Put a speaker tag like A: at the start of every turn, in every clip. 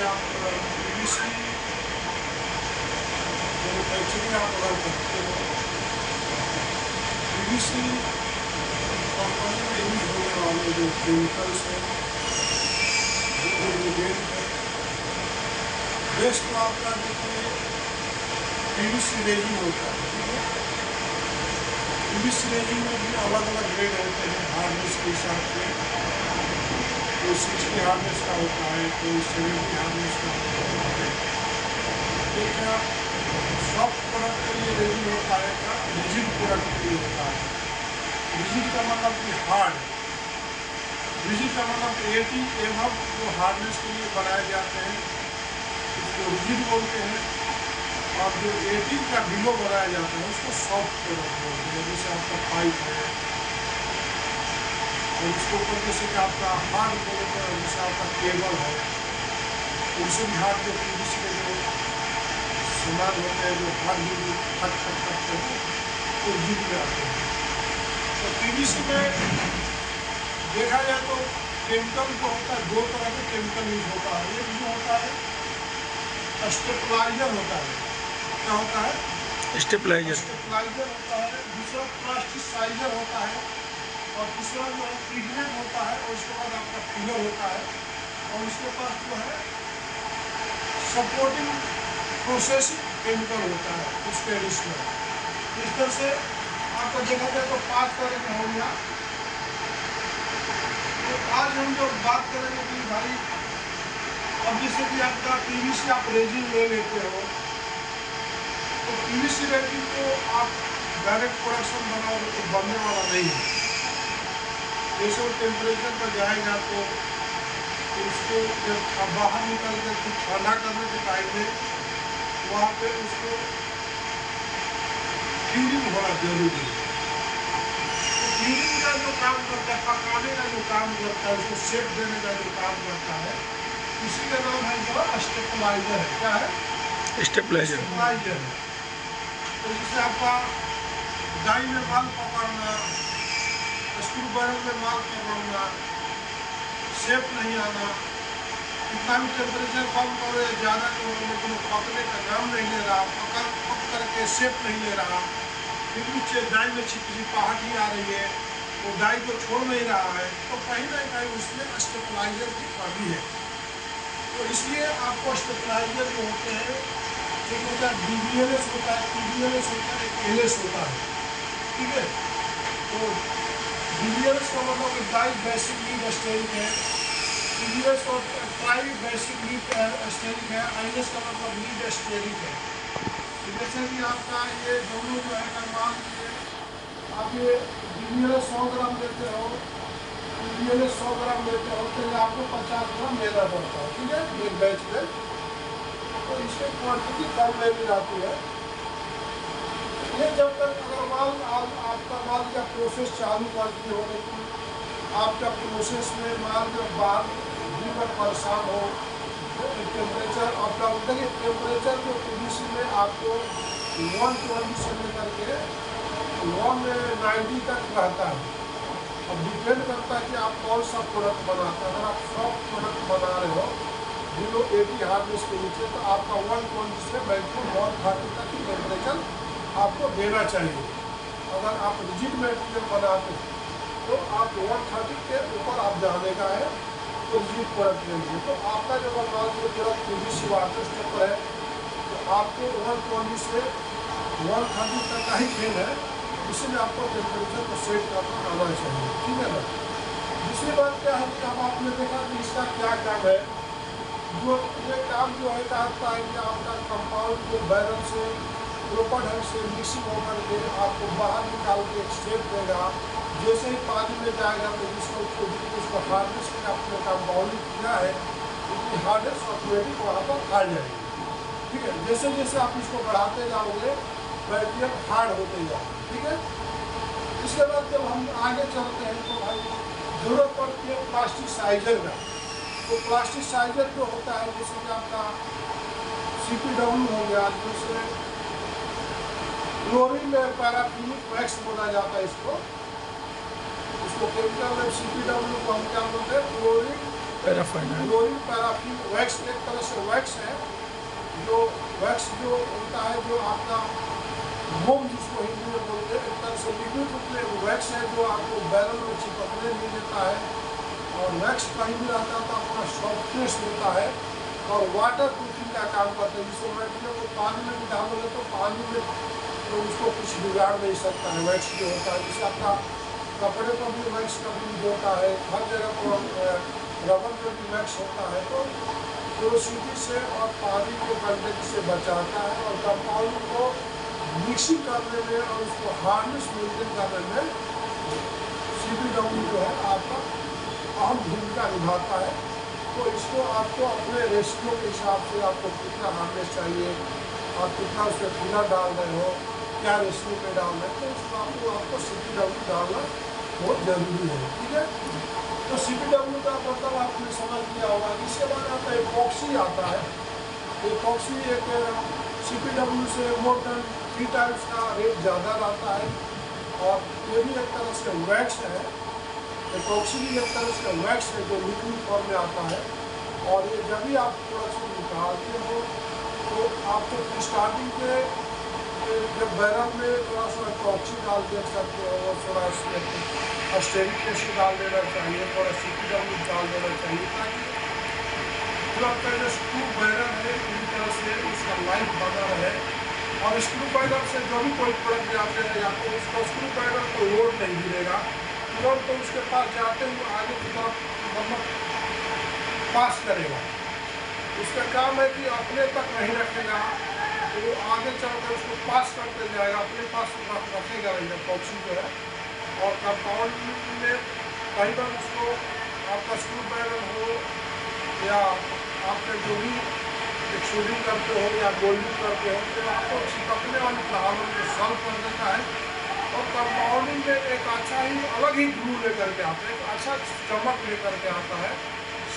A: आप PVC manufacturing आप अगर करते हो, पीवीसी कंपनी में यूज होने वाले जो केमिकल्स हैं, जो इंग्रीडियंट है, बेस्ट तो आपका देखिए पीवीसी रेजिन होता है। ठीक है, पीवीसी रेजिन में भी अलग अलग ग्रेड होते हैं हार्डनेस के हिसाब से। कोई 60 हार्डनेस का होता है, कोई 70 हार्डनेस का होता है। एक सॉफ्ट प्रोडक्ट के लिए रेजिन होता है, का रिजिड प्रोडक्ट के लिए होता है। रिजिड का मतलब कि हार्ड, रिजिड का मतलब 80 एमएम जो हार्डनेस के लिए बनाए जाते हैं उसको रिजिड बोलते हैं, और जो 18 का बिलो बनाया जाता है उसको सॉफ्ट प्रोडक्ट बोलते हैं। जैसे आपका पाइप है, और उसके ऊपर जैसे कि आपका हार्ड बोलते हैं, जैसे आपका केबल है, उनसे भी हार्ड जो पीवीसी के जो सामान होते हैं, जो हार्ड भी खट खट करते हैं, वो रिजिड में आते हैं। तो पीवीसी में देखा जाए तो केमिकल जो होता है, दो तरह के केमिकल यूज होता है। एक जो होता है स्टेबलाइजर होता है। क्या होता है?
B: स्टेबलाइजर
A: होता है। दूसरा प्लास्टिसाइजर होता है, और तीसरा जो है पिगमेंट होता है, और उसके बाद आपका फिलर होता है, और उसके पास जो है सपोर्टिंग प्रोसेसिंग केमिकल होता है उसके एडिशनल। इस तरह से आपको देखा जाए तो 5 तरह के हो गया। तो आज हम जो बात करेंगे कि भाई अब जैसे कि आपका पीवीसी आप रेजिन ले लेते हो, तो पीवीसी रेजिन को आप डायरेक्ट प्रोडक्शन बनाओगे तो बनने वाला नहीं है। जैसे वो टेम्परेचर पर जाएगा तो उसको जब बाहर निकल के कुछ ठंडा करने के टाइम में वहाँ पे उसको क्यूरिंग होना जरूरी है। तो क्यूरिंग का जो काम करता है, पकाने का जो काम करता है, उसको शेप देने का जो काम करता है, इसी का नाम है जो स्टेबलाइजर है। क्या है?
B: स्टेबलाइजर
A: है। तो जैसे आपका डाई में माल पकड़ना, स्क्रू बैरल में माल पकड़ना, शेप नहीं आना, कितना भी टेम्परेचर कम करो या ज़्यादा करो, लेकिन पकने का नाम नहीं ले रहा, पक करके शेप नहीं ले रहा, फिर नीचे डाई में चिपचिपाहट ही आ रही है, वो डाई को छोड़ नहीं रहा है, तो कहीं ना कहीं उसमें स्टेबलाइजर की कमी है। तो इसलिए आपको स्टेबलाइजर जो होते हैं, एक होता है DBLS होता है, TBLS होता है, एक LS होता है। ठीक है, तो DBLS का मतलब कि डाई बेसिक लीड स्टेरिक है, TBLS और ट्राई बेसिक लीड स्टेरिक है, ILS का मतलब लीड स्टेरिक है। तो जैसे कि आपका ये दोनों जो है का मान लीजिए आप ये DBLS 100 ग्राम लेते हो, TBLS 100 ग्राम लेते हो, तो आपको 50 ग्राम लेना पड़ता है। ठीक है, एक बैच में, तो इसमें क्वांटिटी कम लेनी जाती है। ये जब तक अगर माल आपका माल का प्रोसेस चालू कर दिए हो, लेकिन आपका प्रोसेस में माल जब बाहर दिन में परेशान हो, टेम्परेचर आपका देखिए टेम्परेचर जो पीवीसी में आपको 120 से लेकर के 190 तक रहता है। अब डिपेंड करता है कि आप कौन सा प्रोडक्ट बनाते हैं। अगर आप सॉफ्ट प्रोडक्ट बना रहे हो बिलो 80 हार्डनेस के नीचे, तो आपका 120 से मैक्सिमम 130 तक की टेम्परेचर आपको देना चाहिए। अगर आप रिजिड मटेरियल बनाते हैं तो आप 130 के ऊपर आप जाने का है तो रिजिड प्रोडक्ट लेंगे। तो आपका जब मान लीजिए प्रोडक्ट पीवीसी वाटर स्टेप है, तो आपको 120 से 130 तक का ही फेल है, इसलिए आपको टेम्परेचर को सेट करना आना चाहिए। ठीक है ना। दूसरी बात क्या है कि अब आपने देखा कि इसका क्या काम है। जो ये काम जो है चाहता है कि आपका कंपाउंड को बैरल से प्रॉपर ढंग से मिक्सिंग होकर के आपको बाहर निकाल के एक शेप देगा। जैसे ही पानी में जाएगा तो उसको हार्डनेस में आपने कंपाउंडिंग किया है, उसकी हार्डनेस ऑटोमेटिक वहाँ पर आ जाएगी। ठीक है, जैसे जैसे आप इसको बढ़ाते जाओगे मटेरियल हार्ड होते जाओगे। ठीक है, इसके बाद जब हम आगे चलते हैं तो भाई जरूरत पड़ती है प्लास्टिसाइजर का। तो प्लास्टिसाइजर जो होता है, जैसे कि आपका CPW हो गया, दूसरे क्लोरीन पैराफिनिक वैक्स बोला जाता है इसको केमिकल में। CPW को हम क्या बोलते हैं? क्लोरीन
B: पैराफाइन
A: क्लोरीन पैराफिन वैक्स एक तरह से वैक्स है, जो वैक्स जो होता है, जो आपका मोम जिसको हिंदी में बोलते हैं, एक तरह से लिक्विड रूप में वैक्स है जो आपको बैरल में चिपकने नहीं देता है, और वैक्स कहीं भी रहता है तो अपना सॉफ्टनेस देता है और वाटर प्रूफिंग का काम करते हैं। जिसको मटेरियल को पानी में भी डालोगे तो पानी में तो उसको कुछ बिगाड़ नहीं सकता है। वैक्स जो होता है, जैसे आपका कपड़े पर भी वैक्स का यूज होता है, हर जगह पर रबर पर भी वैक्स होता है, तो पोरोसिटी से और पानी के कंटेक्ट से बचाता है और कंपाउंड को मिक्सिंग करने में और उसको हार्डनेस मेंटेन करने में CPW जो है आपका अहम भूमिका निभाता है। तो इसको आपको अपने रेशियो के हिसाब से आपको कितना हार्डनेस चाहिए, आप कितना उसमें फिलर डाल रहे हो, क्या रेशियो में डाल रहे हैं, तो आपको CPW डालना बहुत जरूरी है। ठीक है, तो CPW का मतलब आपने समझ लिया होगा। इसके बाद आता है एपॉक्सी आता है। एपॉक्सी एक CPW से मोर देन 3 टाइम्स का रेट ज़्यादा रहता है, और ये भी एक तरह से वैक्स है। एपॉक्सी भी एक तरह से वैक्स है जो लिक्विड फॉर्म में आता है, और ये जब भी आप प्रोडक्शन निकालते हो तो आपको स्टार्टिंग के जब बैरल में थोड़ा सा एपॉक्सी डाल दे सकते हो, और थोड़ा इसमें स्टेरिक एसिड डाल देना चाहिए, थोड़ा CPW डाल देना चाहिए, ताकि पूरा का जो स्क्रू बैरल है पूरी तरह से उसका लाइफ बना रहे, और स्क्रू बैरल से जो भी कोई प्रोडक्ट जाते हैं या तो उसका स्क्रू बैरल को लोड नहीं गिरेगा तुरंत, तो उसके पास जाते हुए आगे की तरफ मतलब पास करेगा। उसका काम है कि अपने तक नहीं रखेगा, तो वो आगे चलकर उसको पास करते जाएगा, अपने पास रखेगा नहीं एपॉक्सी जो है। और कंपाउंड में कई बार उसको आपका स्क्रू बैरल हो या आपने जो भी एक्सट्रूडिंग करते हो या गोल्डिंग करते हो, तो आपको चिपकने वाली प्रॉब्लम को सॉल्व कर देता है, और कंपाउंडिंग में एक अच्छा ही अलग ही ग्लू लेकर के आता है, एक अच्छा चमक लेकर के आता है,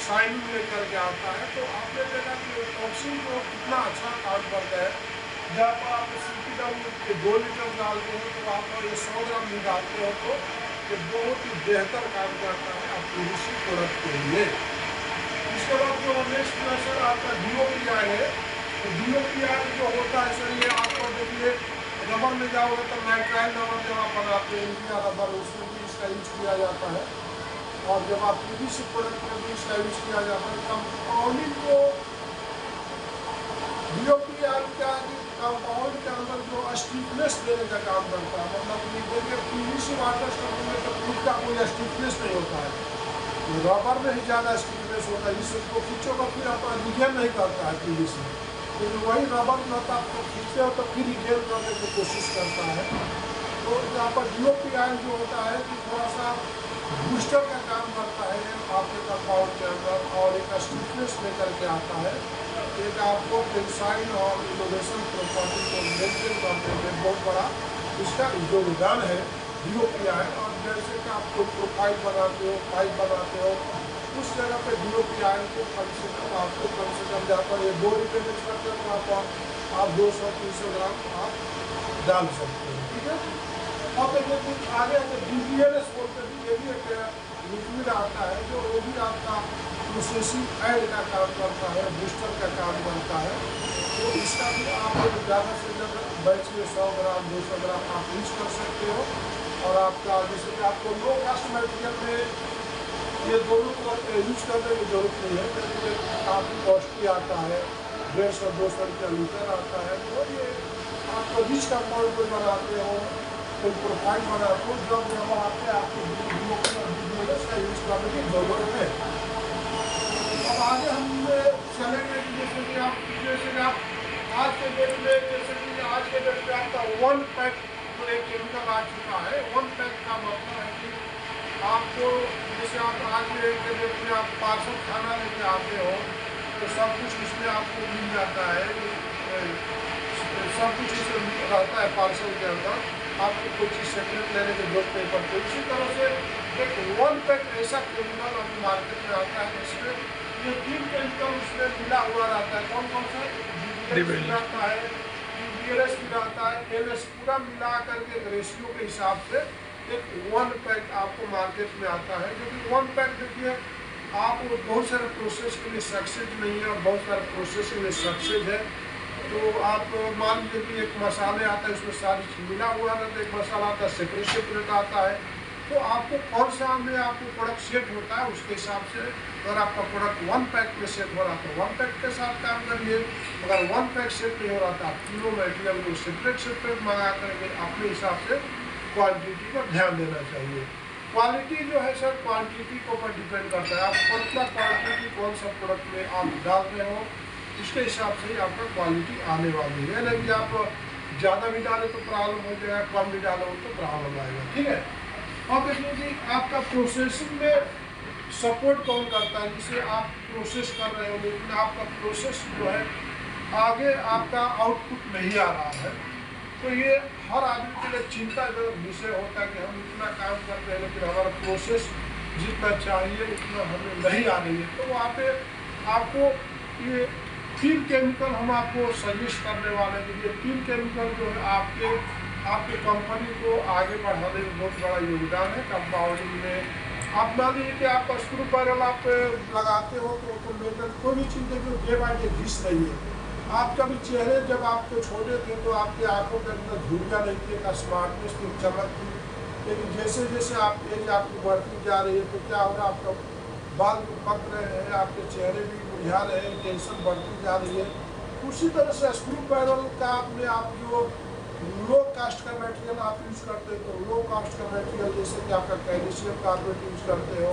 A: शाइनिंग लेकर के आता है। तो आपने देखा कि एपॉक्सी को कितना अच्छा काम करता है। जब आप CPW के 2 लीटर डालते हो तो आप ये 100 ग्राम भी डालते हो, तो ये बहुत ही बेहतर काम करता है आपकी इसी प्रोडक्ट के लिए। इसके बाद जो नेक्स्ट प्रेशर आपका DOPI है, तो DOPI जो होता है सर, ये आपको देखिए रबर में जाओगे तो नाइट्राइल रबर जब आप बनाते हैं, इंडिया रबर, उसमें भी इसका यूज किया जाता है, और जब आप PVC प्रोडक्ट में भी इसका यूज किया जाता है। कंपाउंडिंग को DOPI का कंपाउंड के अंदर जो स्टिफनेस देने का काम करता है, मतलब ये देखिए PVC वाटर स्टफिंग में तो फ्रूट का कोई स्टिफनेस नहीं होता है, रबर में ही ज़्यादा स्टिफनेस होता है, जिसको खींचो का फिर अपना रिगेन नहीं करता है PVC, लेकिन वही रबर जो होता है आपको खींचते हो तो फिर रिगेन करने की कोशिश करता है। तो यहाँ पर DOPI जो होता है कि थोड़ा सा बूस्टर का काम करता है आपके कंपाउंड के अंदर, और एक स्टिफनेस लेकर के आता है, एक आपको टेंसाइल और इनोवेशन प्रॉपर्टी को मेंटेन करने में बहुत बड़ा इसका योगदान है DOPI। और जैसे कि आप कोई प्रोफाइल बनाते हो, पाइप बनाते हो, उस जगह पे DOPI को कम से कम आपको जहाँ पर ये 2 लीटर मिक्स करते हो तो आप 200-300 ग्राम आप डाल सकते हो। ठीक है, अब देखिए आगे DBLS बोलते हैं, ये भी एक लिक्विड आता है जो वो भी आपका प्रोसेसिंग ऐड का काम करता है, बूस्टर का काम करता है। तो इसका भी आप ज़्यादा से ज़्यादा बैच में 100 ग्राम 200 ग्राम आप यूज कर सकते हो, और आपका जैसे कि आपको लो कास्ट मटेरियल में ये दोनों को यूज करने की जरूरत नहीं है, क्योंकि ये काफ़ी कॉस्टली आता है, 150-200 रुपया लीटर आता है। तो ये आपको बीच का पॉइंट पर बनाते हो, कोई प्रोफाइल बनाते हो, जब जब आते हैं आपको DBLS का यूज करने की जरूरत है। अब आगे हम चलेंगे कि जैसे कि आप आज के डेट में, जैसे कि आज के डेट में आपका 1 पैक तो एक केमिकल आ चुका है। 1 पैक का मतलब है कि आपको जैसे आप आज के डेट में आप पार्सल खाना लेके आते हो तो सब कुछ इसमें आपको मिल जाता है, सब कुछ इसमें रहता है पार्सल के अंदर, आपको कोई चीज़ सेपरेट लेने की जरूरत नहीं पड़ती। इसी तरह से एक 1 पैक ऐसा केमिकल अभी मार्केट में आता है जिसमें ये 3 केमिकल उसमें मिला हुआ रहता है। कौन कौन सा? DBLS रहता है, DBLS भी रहता है, LS, पूरा मिला करके एक रेशियो के हिसाब से एक 1 पैक आपको मार्केट में आता है, जो कि 1 पैक देखिए आप बहुत सारे प्रोसेस के लिए सक्सेस नहीं है और बहुत सारे प्रोसेस के लिए सक्सेस है। तो आप मान लीजिए कि एक मसाले आता है, उसमें सारी चीज मिला हुआ रहता है, एक मसाला आता है सेपरेट आता है, तो आपको कौन सा में आपको प्रोडक्ट सेट होता है उसके हिसाब से अगर आपका प्रोडक्ट 1 पैक में सेट हो रहा है तो 1 पैक के साथ काम करिए। अगर 1 पैक सेट नहीं हो रहा था आप तीनों मटेरियल को सेपरेट मंगा करके अपने हिसाब से क्वांटिटी पर ध्यान देना चाहिए। क्वालिटी जो है सर क्वांटिटी के ऊपर डिपेंड करता है, आप कितना क्वांटिटी कौन सा प्रोडक्ट में आप डाल रहे हो उसके हिसाब से ही आपका क्वालिटी आने वाली है। नहीं कि आप ज़्यादा भी डालें तो प्रॉब्लम हो जाएगा, कम भी डालो तो प्रॉब्लम आएगा। ठीक है। और देखिए कि आपका प्रोसेसिंग में सपोर्ट कौन करता है, जिसे आप प्रोसेस कर रहे हो लेकिन आपका प्रोसेस जो है आगे आपका आउटपुट नहीं आ रहा है, तो ये हर आदमी के लिए चिंता का विषय होता है कि हम इतना काम करते हैं लेकिन हमारा प्रोसेस जितना चाहिए उतना हमें नहीं आ रही है। तो वहाँ पे आपको ये 3 केमिकल हम आपको सजेस्ट करने वाले हैं कि ये 3 केमिकल जो है आपके कंपनी को आगे बढ़ाने में बहुत बड़ा योगदान है। कंपाउंडिंग में आप मान लीजिए कि आप स्क्रू पैनल आप लगाते हो तो मेटल कोई भी चीज़ देखिए डे बाई डे घिस रही है। आपका भी चेहरे जब आपको छोटे थे तो आपके आंखों के अंदर झुर्रियाँ नहीं थी, का स्मार्टनेस की चमक थी, लेकिन जैसे जैसे आप एज आपकी बढ़ती जा रही है तो क्या हो रहा है, आपका बाल पक रहे हैं, आपके चेहरे भी मुरझा रहे हैं, टेंशन बढ़ती जा रही है। उसी तरह से स्क्रू पैनल का अपने आप जो लो कास्ट का मटेरियल आप यूज़ करते हो तो लो कास्ट का मटेरियल जैसे कि आपका कैल्शियम कार्बोनेट यूज़ करते हो,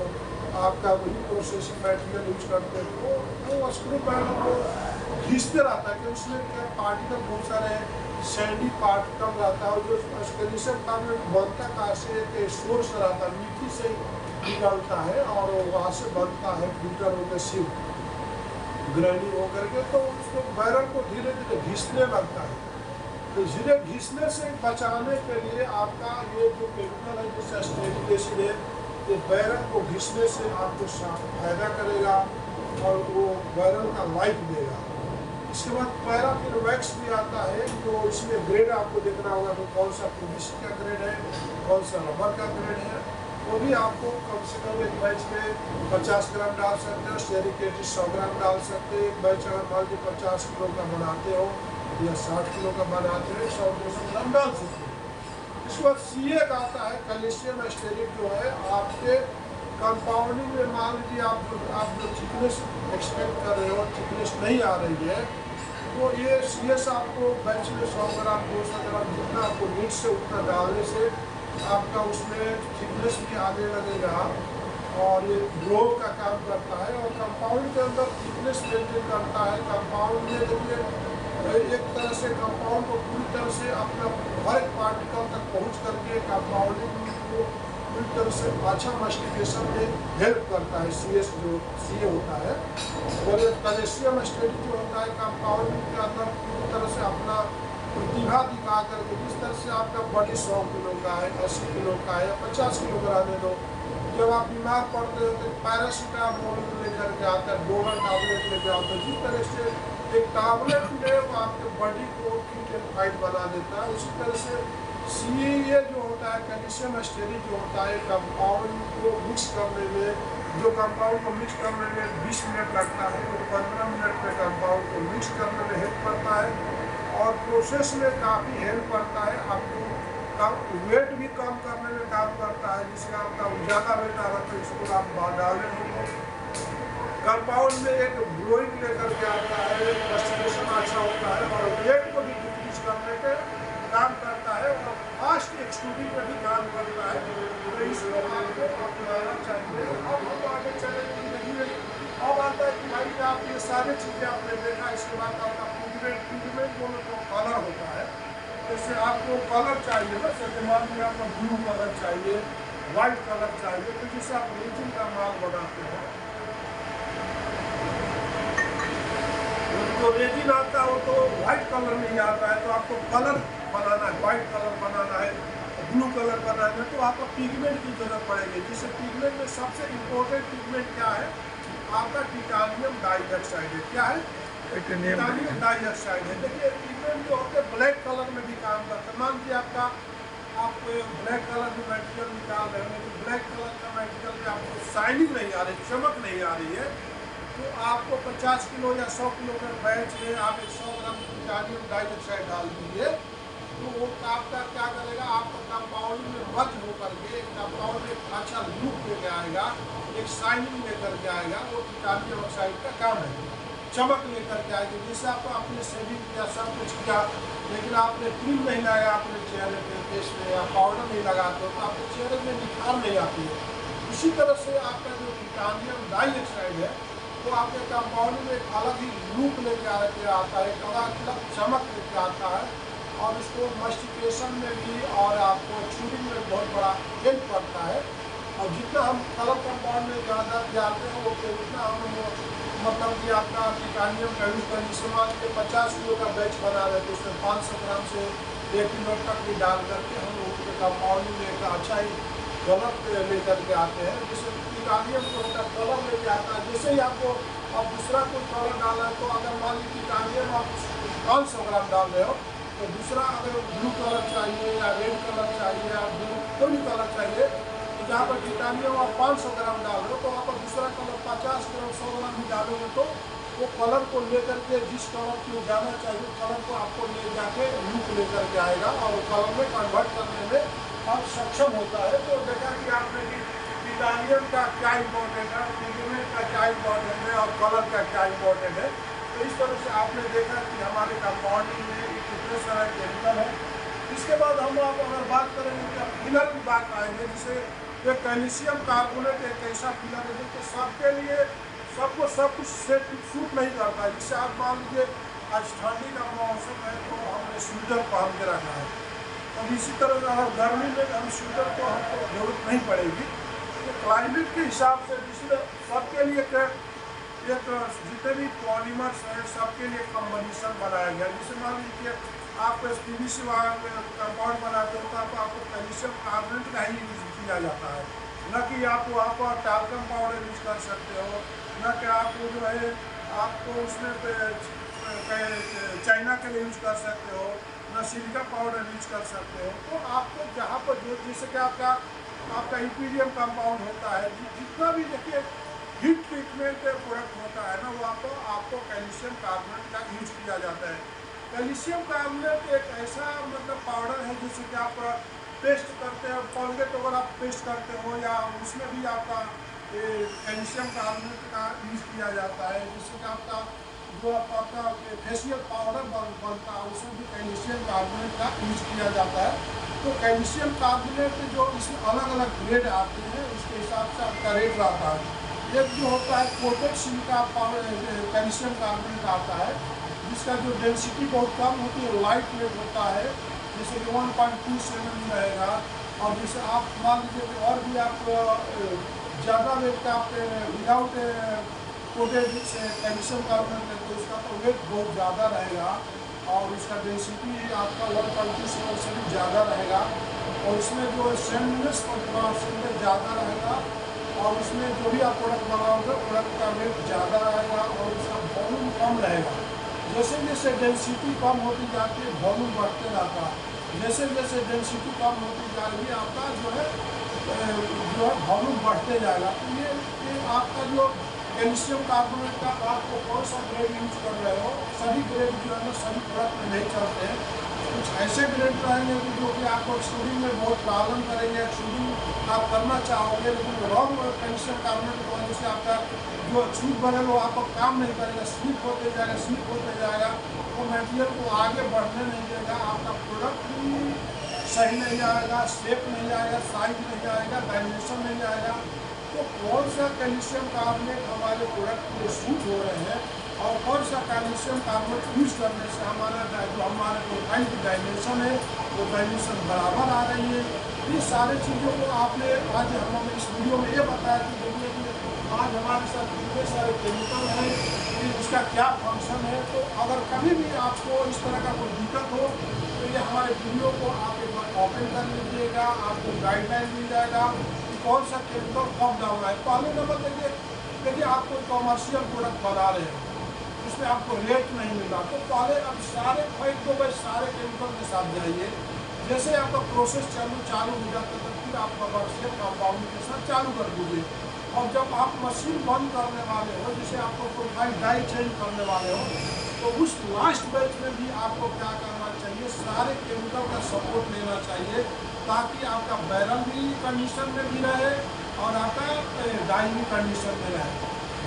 A: आपका वही प्रोसेसिंग मटेरियल यूज़ करते हो तो वो स्क्रू पैनल को घिसते रहता है कि उसमें क्या पार्टिकल बहुत सारे सैंडी पार्टिकल रहता है और जो कैल्शियम कार्बोनेट बनता कहाँ से एक सोर्स रहता है, मिट्टी से निकलता है और वहाँ से बनता है फिल्टर होकर सिर्फ ग्राइंडिंग होकर के, तो उसको बैरल को धीरे धीरे घिसने लगता है। तो धीरे घिसने से बचाने के लिए आपका ये जो केमिकल है जैसे स्टेरिक एसिड है, ये बैरल को घिसने से आपको फायदा करेगा और वो बैरल का लाइफ देगा। इसके बाद पैराफिन वैक्स भी आता है, जो इसमें ग्रेड आपको देखना होगा तो कौन सा पीवीसी का ग्रेड है, कौन सा रबर का ग्रेड है, वो भी आपको कम से कम एक बैच में 50 ग्राम डाल सकते हो, स्टेरिक एसिड 100 ग्राम डाल सकते हो। एक बैच अगर मान लीजिए 50 किलो का बनाते हो या 60 किलो का बनाते हो 100-200 ग्राम डाल सकते हो। इसके बाद CA का आता है कैल्शियम स्टेरिक, जो है आपके कंपाउंडिंग में मान लीजिए आप जो थिकनेस एक्सपेक्ट कर रहे हो थिकनेस नहीं आ रही है तो ये CS आपको बैच में 100 ग्राम 200 ग्राम जितना आपको नीड से उतना डालने से आपका उसमें थिकनेस भी आने लगेगा और ये ग्लो का काम करता है और कंपाउंड के अंदर थिकनेस मेंटेन करता है। कंपाउंड में देखिए एक तरह से कंपाउंड को पूरी तरह से अपना हर एक पार्टिकल तक पहुँच करके कंपाउंडिंग को पूरी तरह से अच्छा मास्टिकेशन में हेल्प करता है। CS जो CA होता है और ये कैल्शियम स्टेरिक जो होता है कंपाउंडिंग के अंदर पूरी तरह से अपना प्रतिभा दिखा करके, जिस तरह से आपका बॉडी 100 किलो का है, 80 किलो का है या 50 किलो का रहने दो, जब आप बीमार पड़ते हो तो पैरासीटामोल लेकर के आता है, डोनर टैबलेट लेकर आता है, जिस तरह से एक टैबलेट में वो आपके बॉडी को फिट एंड फाइट बना देता है, उसी तरह से CA जो होता है कैल्शियम स्टेरिक जो होता है कंपाउंड को मिक्स करने में, जो कंपाउंड को मिक्स करने में 20 मिनट लगता है तो 15 मिनट में कंपाउंड को मिक्स करने में हेल्प करता है और प्रोसेस में काफ़ी हेल्प करता है। आपको वेट भी कम करने में काम करता है, जिससे आपका ज़्यादा वेट आ रहा तो इसको आप डालें हो। कंपाउंड में एक ग्लोइंग लेकर के आता है, मास्टिकेशन अच्छा होता है और वेट को भी डिक्रीज करने के काम करता है और फास्ट एक्सट्रूडिंग में भी काम करता है। तो इसको आपको अपनाना चाहिए। अब हम आगे चले अब आता है कि भाई आप ये सारी चीज़ें आपने देखा, इसके बाद आपका पिगमेंट बोलो तो कलर होता है। जैसे आपको कलर चाहिए ना, जैसे मान लीजिए आपको ब्लू कलर चाहिए, वाइट कलर चाहिए, तो जिससे आप रेजिन का माल बनाते हो तो रेजिन आता हो तो वाइट कलर नहीं आता है, तो आपको कलर बनाना है, वाइट कलर बनाना है, ब्लू कलर बनाना है, तो आपको पिगमेंट की जरूरत पड़ेगी। जिससे पिगमेंट में सबसे इम्पोर्टेंट पिगमेंट क्या है, आपका टिटानियम डाइऑक्साइड है। क्या है? टिटानियम डाइऑक्साइड है। देखिए पिगमेंट जो होते हैं ब्लैक कलर में भी काम करते हैं। मान लीजिए आपका आप ब्लैक कलर की मटेरियल निकाल रहे हो, लेकिन ब्लैक कलर का मटेरियल में आपको शाइनिंग नहीं आ रही, चमक नहीं आ रही है, तो आपको 50 किलो या 100 किलो का बैच में आप 100 ग्राम टाइटेनियम डाइऑक्साइड डाल दीजिए, तो वो आपका क्या करेगा, आपका कंपाउंड में मर्ज होकर के कंपाउंड में एक अच्छा लुक लेके आएगा, एक शाइनिंग लेकर के आएगा। वो टाइटेनियम ऑक्साइड का काम है, चमक लेकर के आएगी। जैसे आप आपने शेविंग किया, सब कुछ किया, लेकिन आपने क्रीम नहीं लगाया अपने चेहरे पे, फेस पे, या पाउडर नहीं लगाते हो, तो आपके चेहरे में निखार नहीं आती है। इसी तरह से आपका जो टाइटेनियम डाइऑक्साइड है वो आपके कंपाउंड में एक अलग ही लुक लेके आता है, एक अलग चमक लेके आता है, और उसको मस्टिकेशन में भी और आपको चूरिंग में बहुत बड़ा हेल्प करता है। और जितना हम कलर कंपाउंड में ज़्यादा जाते हैं वो उतना हम मतलब कि आपका टाइटेनियम का यूज करें। जिससे मान लीजिए 50 किलो का बैच बना रहे तो उसमें 500 ग्राम से 1 किलो तक भी डाल करके हम उसके कंपाउंड में एक अच्छा ही कलर लेकर के आते हैं। जैसे टाइटेनियम को कलर लेके आता है, जैसे ही आपको अब दूसरा कोई कलर डाला है, तो अगर मान लीजिए टाइटेनियम आप 500 ग्राम डाल रहे हो, तो दूसरा अगर ब्लू कलर चाहिए या रेड कलर चाहिए या ब्लू कोई भी कलर चाहिए, तो जहाँ पर टाइटेनियम आप 500 ग्राम डाल रहे हो, तो वहाँ पर दूसरा कलर 50 ग्राम 100 ग्राम भी डालोगे, तो वो कलर को लेकर के जिस कलर को जाना चाहिए कलर को आपको ले जाके लुक लेकर के आएगा, और वो कलर में कन्वर्ट करने में आप सक्षम होता है। तो देखा कि आपने कि टाइटेनियम का क्या इम्पोर्टेंट है, पिगमेंट का क्या इम्पोर्टेंट है, और कलर का क्या इम्पोर्टेंट है। तो इस तरह से आपने देखा कि हमारे कंपाउंडिंग में कितने सारे केमिकल है। इसके बाद हम आप अगर बात करेंगे कि फिलर की बात आएंगे, जैसे ये कैल्शियम कार्बोनेट एक ऐसा फिलर है जो सबके लिए सबको सब कुछ सूट नहीं करता है। जिससे आप मान लीजिए आज ठंडी का मौसम है तो हमने स्वेटर पहन के रखा है, अब इसी तरह अगर गर्मी में हम स्वेटर को हमको जरूरत नहीं पड़ेगी। तो क्लाइमेट के हिसाब से जिसमें सबके लिए एक जितने भी पॉलीमर्स हैं सबके लिए कम्बिनेशन बनाया गया। जैसे मान लीजिए आप PVC कंपाउंड बनाते हो तो आपको कैल्शियम कार्बोनेट का ही यूज किया जाता है, न कि आप वहाँ पर टाल्कम पाउडर यूज कर सकते हो, न कि आपको जो है आपको उसमें चाइना के लिए यूज कर सकते हो, न सिलिका पाउडर यूज कर सकते हो। तो आपको जहाँ पर जो जैसे कि आपका इम्पीरियम कंपाउंड होता है, जितना भी देखिए हीट ट्रीटमेंट प्रोडक्ट होता है ना, वो आपको कैल्शियम कार्बोनेट का यूज किया जाता है। कैल्शियम कार्बोनेट एक ऐसा मतलब पाउडर है जैसे कि आप पेस्ट करते हो, कोलगेट अगर आप पेस्ट करते हो या उसमें भी आपका कैल्शियम कार्बोनेट का यूज किया जाता है। जिससे कि आपका जो आपका फेशियल पाउडर बनता है उसमें भी कैल्शियम कार्बोनेट का यूज किया जाता है। तो कैल्शियम कार्बोनेट जो इसमें अलग अलग ग्रेड आते हैं उसके हिसाब से आपका रेट रहता है। एक जो होता है कोटेड सिलिका कैल्शियम कार्बोनेट आता है, जिसका जो डेंसिटी बहुत कम होती है, लाइट वेट होता है, जैसे कि 1.27 रहेगा। और जैसे आप मान लीजिए कि और भी आप ज़्यादा वेट का आप विदाउट कोटेड कैल्शियम कार्बोनेट है तो उसका तो वेट बहुत ज़्यादा रहेगा, और उसका डेंसिटी आपका 1.27 से भी ज़्यादा रहेगा, और इसमें जो स्ट्रेंथनेस परसेंटेज ज़्यादा रहेगा, और उसमें जो भी आप प्रोडक्ट बनाओगे प्रोडक्ट का वेट ज़्यादा रहेगा, और उसका वॉल्यूम कम रहेगा। जैसे जैसे डेंसिटी कम होती जाती है वॉल्यूम बढ़ते रहता है, जैसे जैसे डेंसिटी कम होती जाएगी आपका जो है वॉल्यूम बढ़ते जाएगा। तो ये आपका जो कैल्शियम कार्बोनेट का आपको कौन सा ग्रेड यूज कर रहे हो, सभी ग्रेड जो है ना सभी प्रोडक्ट में नहीं चलते हैं। कुछ ऐसे ग्रेड रहेंगे कि जो कि आपको एक्सट्रूडिंग में बहुत प्रॉब्लम करेंगे, एक्सट्रूडिंग आप करना चाहोगे, लेकिन रॉन्ग कैल्शियम कार्बोनेट की वजह से आपका जो एक्सट्रूड बनेगा वो आपको काम नहीं करेगा, स्लिप होते जाएगा, वो मटेरियल को आगे बढ़ने नहीं देगा, आपका प्रोडक्ट भी सही नहीं आएगा, शेप नहीं आएगा, साइज नहीं आएगा, डायमेंशन नहीं आएगा। तो कौन सा कैल्शियम कार्बोनेट हमारे प्रोडक्ट में सूट हो रहे हैं, और कौन सा कैल्शियम कार्बोनेट यूज करने से हमारा जो हमारे प्रोफाइल की डायमेंशन है वो डायमेंशन बराबर आ रही है। ये सारी चीज़ों को आपने आज हमने इस वीडियो में ये बताया कि देखिए कि आज हमारे साथ कितने सारे केमिकल हैं, कि इसका क्या फंक्शन है। तो अगर कभी भी आपको इस तरह का कोई दिक्कत हो तो ये हमारे वीडियो को आप एक बार ओपन कर लीजिएगा, आपको गाइडलाइन मिल जाएगा कि कौन सा केमिकल कब डालना है। पहले नंबर देखिए आप कोई कॉमर्शियल प्रोडक्ट बना रहे हैं, उसमें आपको रेट नहीं मिला, तो पहले अब सारे खरीद दो भाई, सारे केमिकल के साथ जाइए। जैसे आपका प्रोसेस चालू हो जाता है, फिर आपका वर्कशॉप आप बाउंड के साथ चालू कर दीजिए। और जब आप मशीन बंद करने वाले हो, जैसे आपको प्रोफाइल डाई चेंज करने वाले हो, तो उस लास्ट बैच में भी आपको क्या करना चाहिए, सारे केमिकल का सपोर्ट लेना चाहिए, ताकि आपका बैरल भी कंडीशन में भी रहे और आपका डाई भी कंडीशन में रहे।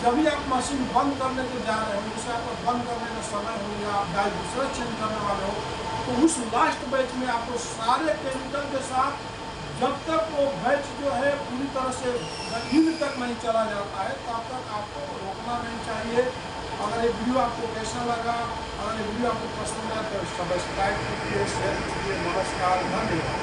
A: जब भी आप मशीन बंद करने के जा रहे हो, जैसे आपका बंद करने का समय हो या आप डाई दूसरा चेंज करने वाले हो, तो उस लास्ट बैच में आपको सारे केमिकल के साथ, जब तक वो बैच जो है पूरी तरह से इन तक नहीं चला जाता है, तब तक आपको रोकना नहीं चाहिए। अगर ये वीडियो आपको कैसा लगा, अगर ये वीडियो आपको पसंद आया तो सब्सक्राइब कीजिए, शेयर कीजिए। नमस्कार, धन्यवाद।